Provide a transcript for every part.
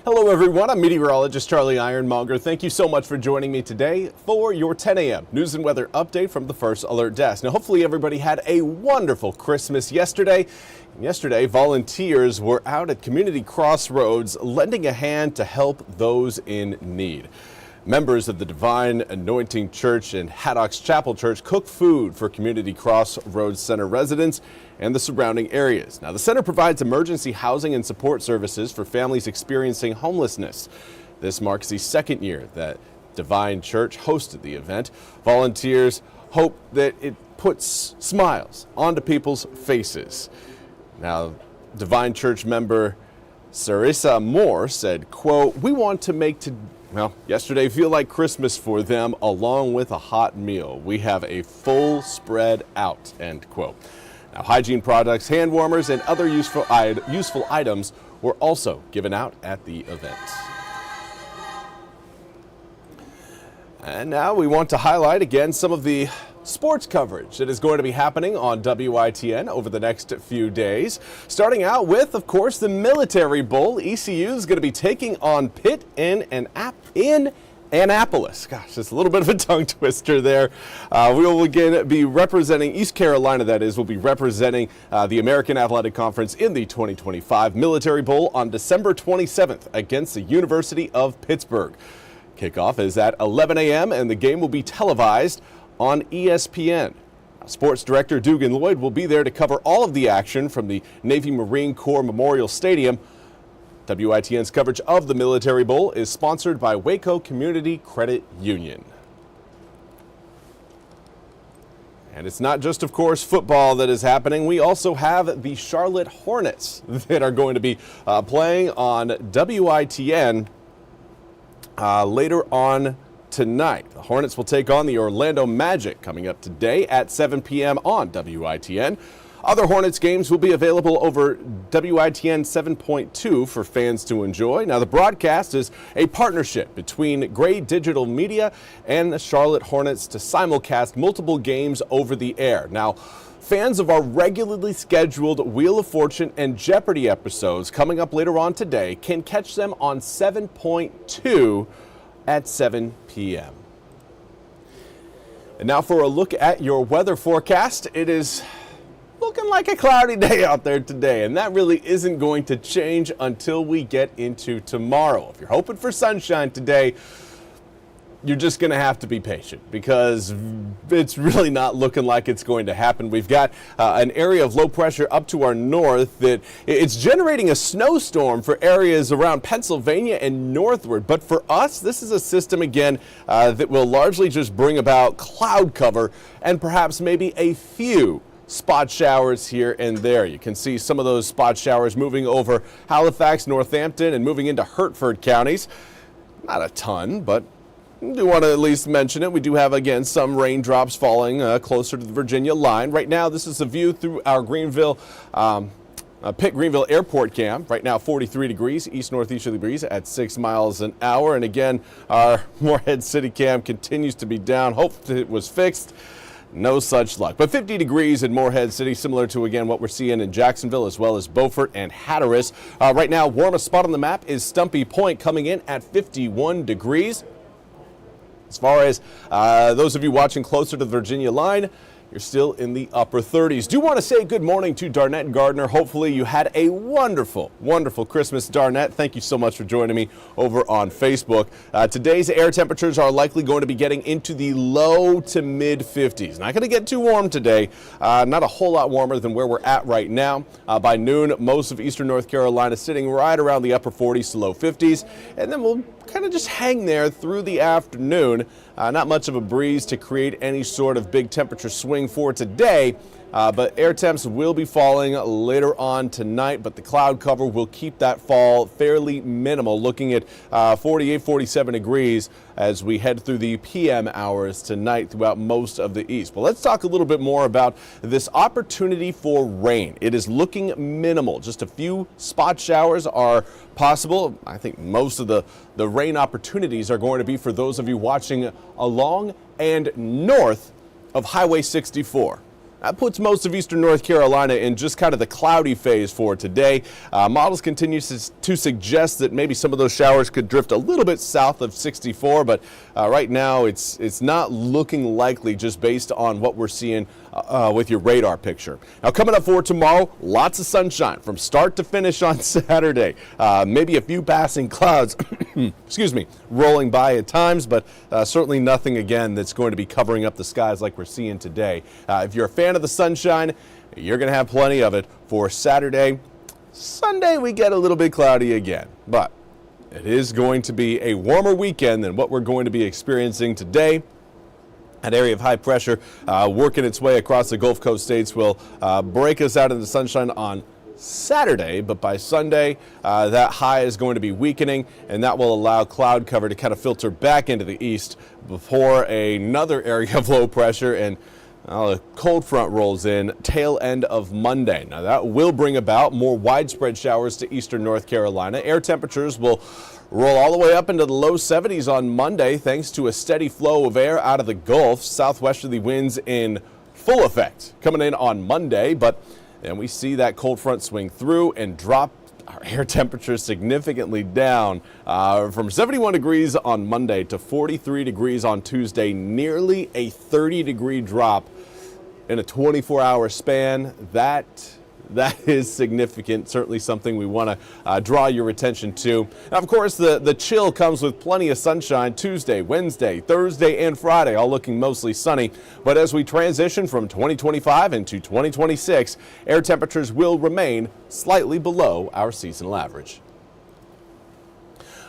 Hello everyone, I'm Meteorologist Charlie Ironmonger. Thank you so much for joining me today for your 10 a.m. news and weather update from the First Alert Desk. Now hopefully everybody had a wonderful Christmas yesterday. Yesterday, volunteers were out at community crossroads lending a hand to help those in need. Members of the Divine Anointing Church and Haddock's Chapel Church cooked food for Community Crossroads Center residents and the surrounding areas. Now, the center provides emergency housing and support services for families experiencing homelessness. This marks the second year that Divine Church hosted the event. Volunteers hope that it puts smiles onto people's faces. Now, Divine Church member Sarissa Moore said, quote, "We want to make yesterday feel like Christmas for them along with a hot meal. We have a full spread out," end quote. Now, hygiene products, hand warmers, and other useful items were also given out at the event. And now we want to highlight again some of the sports coverage that is going to be happening on WITN over the next few days. Starting out with, of course, the Military Bowl. ECU is going to be taking on Pitt in Annapolis. Gosh, just a little bit of a tongue twister there. We will again be representing East Carolina, that is, will be representing the American Athletic Conference in the 2025 Military Bowl on December 27th against the University of Pittsburgh. Kickoff is at 11 a.m. and the game will be televised on ESPN. Sports Director Dugan Lloyd will be there to cover all of the action from the Navy Marine Corps Memorial Stadium. WITN's coverage of the Military Bowl is sponsored by Waco Community Credit Union. And it's not just, of course, football that is happening. We also have the Charlotte Hornets that are going to be playing on WITN later on tonight. The Hornets will take on the Orlando Magic coming up today at 7 p.m. on WITN. Other Hornets games will be available over WITN 7.2 for fans to enjoy. Now, the broadcast is a partnership between Gray Digital Media and the Charlotte Hornets to simulcast multiple games over the air. Now, fans of our regularly scheduled Wheel of Fortune and Jeopardy episodes coming up later on today can catch them on 7.2 at 7 p.m. And now for a look at your weather forecast. It is looking like a cloudy day out there today, and that really isn't going to change until we get into tomorrow. If you're hoping for sunshine today, you're just going to have to be patient because it's really not looking like it's going to happen. We've got an area of low pressure up to our north that it's generating a snowstorm for areas around Pennsylvania and northward. But for us, this is a system, again, that will largely just bring about cloud cover and perhaps maybe a few spot showers here and there. You can see some of those spot showers moving over Halifax, Northampton, and moving into Hertford counties. Not a ton, but I do want to at least mention it. We do have, again, some raindrops falling closer to the Virginia line. Right now, this is a view through our Greenville, Pitt Greenville Airport cam. Right now, 43 degrees, east-northeasterly breeze at 6 miles an hour. And again, our Morehead City cam continues to be down. Hoped it was fixed. No such luck. But 50 degrees in Morehead City, similar to, again, what we're seeing in Jacksonville as well as Beaufort and Hatteras. Right now, warmest spot on the map is Stumpy Point, coming in at 51 degrees. As far as those of you watching closer to the Virginia line, you're still in the upper 30s. Do want to say good morning to Darnett and Gardner. Hopefully you had a wonderful, wonderful Christmas. Darnett, thank you so much for joining me over on Facebook. Today's air temperatures are likely going to be getting into the low to mid 50s. Not going to get too warm today. Not a whole lot warmer than where we're at right now. By noon, most of eastern North Carolina sitting right around the upper 40s to low 50s. And then we'll kind of just hang there through the afternoon. Not much of a breeze to create any sort of big temperature swing for today, but air temps will be falling later on tonight, but the cloud cover will keep that fall fairly minimal, looking at 48, 47 degrees as we head through the PM hours tonight throughout most of the east. But let's talk a little bit more about this opportunity for rain. It is looking minimal. Just a few spot showers are possible. I think most of the rain opportunities are going to be for those of you watching along and north of Highway 64. That puts most of eastern North Carolina in just kind of the cloudy phase for today. Models continue to suggest that maybe some of those showers could drift a little bit south of 64, but right now it's not looking likely just based on what we're seeing with your radar picture. Now coming up for tomorrow, lots of sunshine from start to finish on Saturday. Maybe a few passing clouds, excuse me, rolling by at times, but certainly nothing again that's going to be covering up the skies like we're seeing today. If you're a fan of the sunshine, you're going to have plenty of it for Saturday. Sunday we get a little bit cloudy again, but it is going to be a warmer weekend than what we're going to be experiencing today. An area of high pressure working its way across the Gulf Coast states will break us out into the sunshine on Saturday, but by Sunday that high is going to be weakening, and that will allow cloud cover to kind of filter back into the east before another area of low pressure and a cold front rolls in tail end of Monday. Now that will bring about more widespread showers to eastern North Carolina. Air temperatures will roll all the way up into the low 70s on Monday thanks to a steady flow of air out of the Gulf. Southwesterly winds in full effect coming in on Monday, but then we see that cold front swing through and drop our air temperature significantly down from 71 degrees on Monday to 43 degrees on Tuesday, nearly a 30-degree drop in a 24-hour span. That is significant, certainly something we want to draw your attention to. Now, of course, the chill comes with plenty of sunshine Tuesday, Wednesday, Thursday, and Friday, all looking mostly sunny. But as we transition from 2025 into 2026, air temperatures will remain slightly below our seasonal average.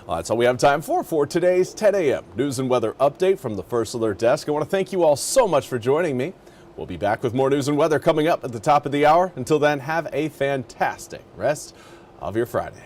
Well, that's all we have time for today's 10 a.m. news and weather update from the First Alert Desk. I want to thank you all so much for joining me. We'll be back with more news and weather coming up at the top of the hour. Until then, have a fantastic rest of your Friday.